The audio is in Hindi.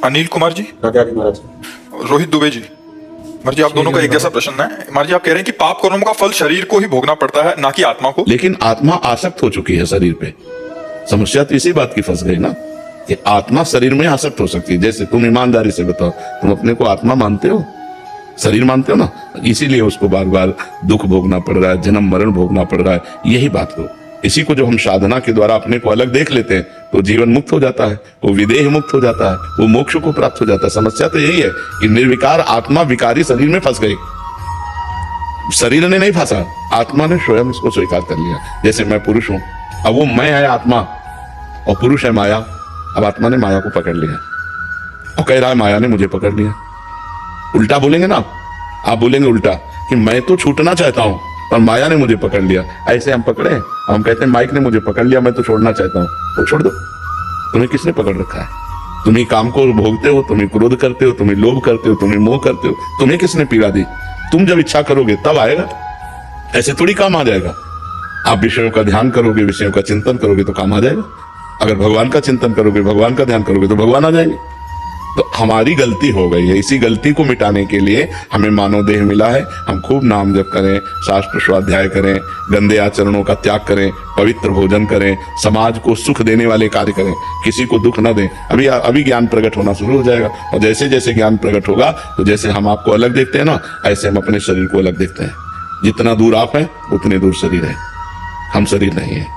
अनिल कुमार जी, राजा महाराज। रोहित दुबे जी। कुमार जी, आप दोनों का एक जैसा प्रश्न है। कुमार जी, आप कह रहे हैं कि पाप कर्मों का फल शरीर को ही भोगना पड़ता है, ना कि आत्मा को। लेकिन आत्मा आसक्त हो चुकी है शरीर पे। समस्या तो इसी बात की फंस गई ना कि आत्मा शरीर में आसक्त हो सकती है। जैसे तुम ईमानदारी से बताओ, तुम अपने को आत्मा मानते हो, शरीर मानते हो ना, इसीलिए उसको बार बार दुख भोगना पड़ रहा है, जन्म मरण भोगना पड़ रहा है। यही बात को, इसी को जो हम साधना के द्वारा अपने को अलग देख लेते हैं तो जीवन मुक्त हो जाता है, वो विदेह मुक्त हो जाता है, वो मोक्ष को प्राप्त हो जाता है। समस्या तो यही है कि निर्विकार आत्मा विकारी शरीर में फंस गई। शरीर ने नहीं फंसा, आत्मा ने स्वयं इसको स्वीकार कर लिया। जैसे मैं पुरुष हूं, अब वो मैं है आत्मा और पुरुष है माया। अब आत्मा ने माया को पकड़ लिया और कह रहा है माया ने मुझे पकड़ लिया। उल्टा बोलेंगे ना आप बोलेंगे उल्टा कि मैं तो छूटना चाहता हूं पर माया ने मुझे पकड़ लिया। ऐसे हम पकड़े, हम कहते हैं माइक ने मुझे पकड़ लिया, मैं तो छोड़ना चाहता हूं। तो छोड़ दो, तुम्हें किसने पकड़ रखा है? तुम ही काम को भोगते हो, तुम ही क्रोध करते हो, तुम ही लोभ करते हो, तुम ही मोह करते हो। तुम्हें किसने पीड़ा दी? तुम जब इच्छा करोगे तब आएगा, ऐसे थोड़ी काम आ जाएगा। आप विषयों का ध्यान करोगे, विषयों का चिंतन करोगे तो काम आ जाएगा। अगर भगवान का चिंतन करोगे, भगवान का ध्यान करोगे तो भगवान आ जाएंगे। तो हमारी गलती हो गई है, इसी गलती को मिटाने के लिए हमें मानव देह मिला है। हम खूब नाम जप करें, शास्त्र स्वाध्याय करें, गंदे आचरणों का त्याग करें, पवित्र भोजन करें, समाज को सुख देने वाले कार्य करें, किसी को दुख न दें। अभी ज्ञान प्रकट होना शुरू हो जाएगा और जैसे जैसे ज्ञान प्रकट होगा तो जैसे हम आपको अलग देखते हैं ना, ऐसे हम अपने शरीर को अलग देखते हैं। जितना दूर आप हैं उतने दूर शरीर है, हम शरीर नहीं है।